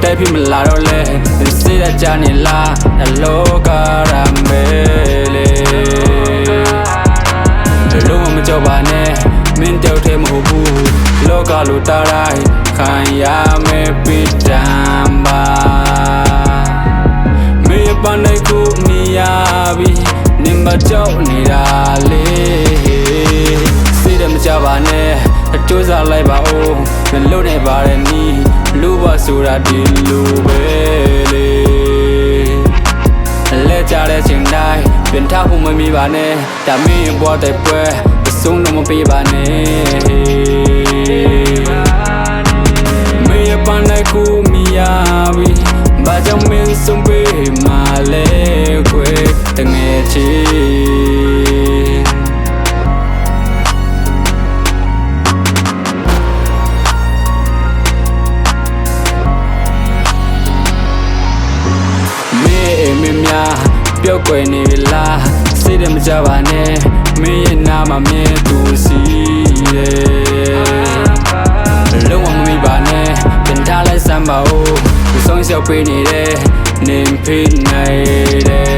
လဲဖြစ်မလာတော့လဲစိတ်ကြနေလားလောကရမဲလေလုံးဝမကြောက်ပါနဲ့မင်းတောက်ထဲမဟုတ်ဘူးလောကလိုတာတိုင်းခံရမယ်ပိတံပါမေပန်နိုင်ကိုမြင်ရပြီနင်မကြောက်နေတာလေစိတ်မကြပါနဲ့အကျိုးစားလိုက်ပါဦးမလို့နေပါရဲ့နီးလူပါဆိုတာဒီလိုပဲလေလဲကြတဲ့ချိန်တိုင်းပြန်ထားဖို့မမီပါနဲ့ဒါမင်းဘွားတဲ့ပွဲအဆုံးတော့မပေးပါနဲ့မေပန်နိုင်ကိုမြင်ရပြီဘာကြောင့်မင်းဆုံးပေးမှလဲခွေတငယ်ချင်းပြောကွယ်နေပြီလားစိတ်မကြပါနဲ့မင်းရဲ့နာမမြဲသူစီတယ်လုံးဝမမိပါနဲ့ပြန်ထားလိုက်စမ်းပါဦးသူဆုံးလျှောက်ပေးနေတဲ့နင်ဖိနိုင်တယ်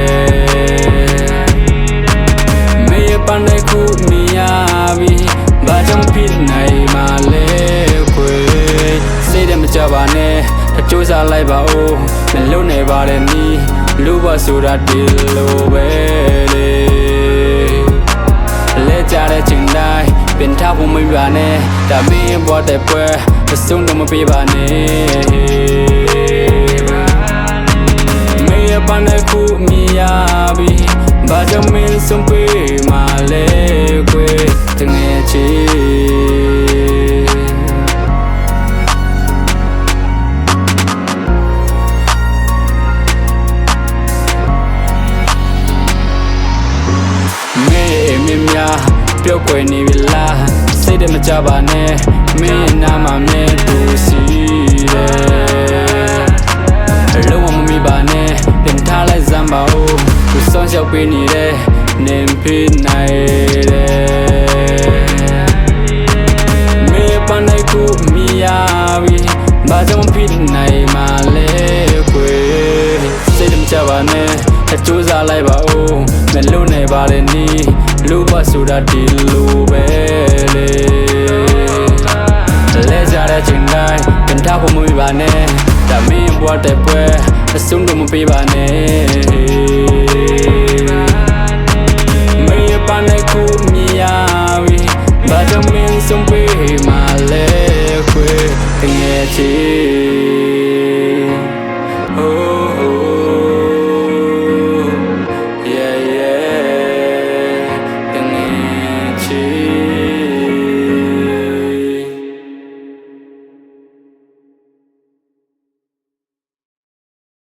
မင်းရဲ့ပန်းတဲ့ခုမြင်ရပြီဘာကြောင့်ဖိနိုင်မှလဲခွေစိတ်မကြပါနဲ့အကျိုးစားလိုက်ပါဦးမလုံနေပါတဲ့နီးလူပါဆိုတာဒီလိုပဲလေလဲကြတဲ့ချိန်တိုင်းပြန်ထားဖို့မပြပါနဲ့ဒါမင်းဘွားတဲ့ပွဲအဆုံးတော့မပေးပါနဲ့မင်းရဲ့ပန်းတဲ့ခုမြင်ရပြီဘာကြောင့်မင်းဆုံးပေးမှလဲခွေတငယ်ချင်းပြောကွယ်နေပြီလားစိတ်မကြပါနဲ့မင်းနာမမြဲသူစီတယ်လုံးဝမမိပါနဲ့ပြန်ထားလိုက်စမ်းပါဦးသူဆုံးလျှောက်ပေးနေတဲ့နင်ဖိနိုင်တယ်မင်းပန်းနိုင်ကိုမြင်ရပြီဘာကြောင့်ဖိနိုင်မှလဲခွေစိတ်မကြပါနဲ့အကျိုးစားလိုက်ပါဦးမလို့နေပါတဲ့နီးလူပါဆိုတာဒီလိုပဲလေလဲကြတဲ့ချိန်တိုင်းပြန်ထားဖို့မပြပါနဲ့ဒါမင်းဘွားတဲ့ပွဲအဆုံးတော့မပေးပါနဲ့